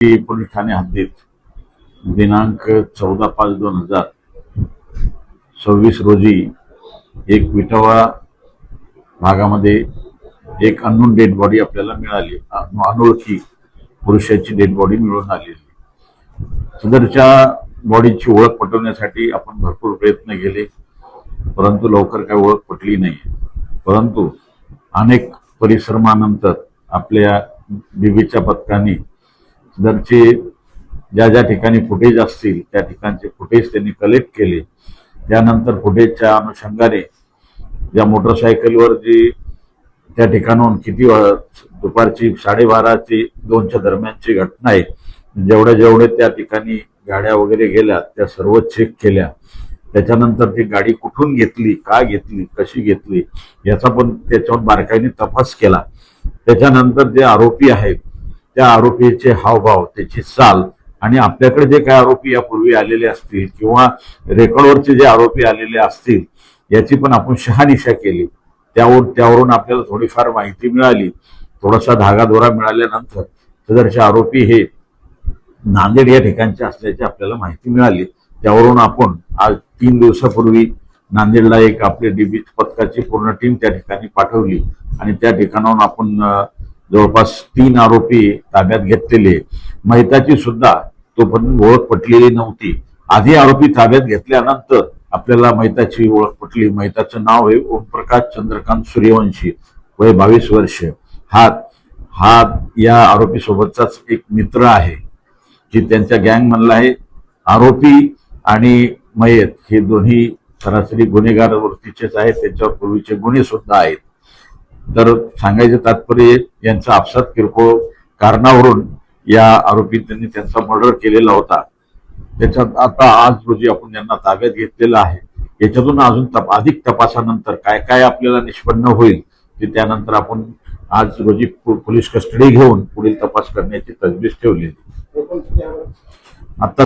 Police Thane हद्दीत दिनांक 14/5/2026 रोजी एक विटावा भागामध्ये एक अननोन डेड बॉडी आपल्याला मिळाली. अनोळखी पुरुषाची डेड बॉडी मिळून आलेली. सदरच्या बॉडीची ओळख पटवण्यासाठी आपण भरपूर प्रयत्न केले, परंतु लवकर काही ओळख पटली नाही. परंतु अनेक परिश्रमानंतर आपल्या बीबीच्या पथकाने सदरचे ज्या ज्या ठिकाणी फुटेज असतील त्या ठिकाणचे फुटेज त्यांनी कलेक्ट केले. त्यानंतर फुटेजच्या अनुषंगाने ज्या मोटरसायकलवर जी त्या ठिकाणाहून किती दुपारची 12:30 ते 2च्या दरम्यानची घटना आहे, जेवढे त्या ठिकाणी गाड्या वगैरे गेल्या त्या सर्व चेक केल्या. त्याच्यानंतर ती गाडी कुठून घेतली, का घेतली, कशी घेतली याचा पण त्याच्यावर बारकाईने तपास केला. त्याच्यानंतर जे आरोपी आहेत त्या आरोपीचे हावभाव, त्याची चाल आणि आपल्याकडे जे काही आरोपी यापूर्वी आलेले असतील किंवा रेकॉर्डवरचे जे आरोपी आलेले असतील याची पण आपण शहानिशा केली. त्यावरून आपल्याला थोडीफार माहिती मिळाली. थोडासा धागादोरा मिळाल्यानंतर सदरचे आरोपी हे नांदेड या ठिकाणचे असल्याची आपल्याला माहिती मिळाली. त्यावरून आपण आज 3 दिवसापूर्वी नांदेडला एक आपली डीबी पथकाची पूर्ण टीम त्या ठिकाणी पाठवली आणि त्या ठिकाणाहून आपण जवळपास 3 आरोपी ताब्यात घेतलेले. मैताची सुद्धा तोपर्यंत ओळख पटलेली नव्हती. आधी आरोपी ताब्यात घेतल्यानंतर आपल्याला मैताची ओळख पटली. मैताचं नाव आहे ओमप्रकाश चंद्रकांत सूर्यवंशी, वय 22 वर्ष. हा या आरोपी सोबतचाच एक मित्र आहे की त्यांच्या गँग म्हणला आहे. आरोपी आणि मयत हे दोन्ही सरासरी गुन्हेगार वृत्तीचेच आहेत. त्यांच्यावर पूर्वीचे गुन्हे सुद्धा आहेत. तर सांगायचं तात्पर्य, यांचा आपसात किरकोळ कारणावरून या आरोपी त्यांनी त्यांचा मर्डर केलेला होता. त्याच्यात आता आज रोजी आपण यांना ताब्यात घेतलेलं आहे. याच्यातून अजून अधिक तपासानंतर काय काय आपल्याला निष्पन्न होईल ते त्यानंतर आपण आज रोजी पोलीस कस्टडी घेऊन पुढील तपास करण्याची तजवीज ठेवलेली. आता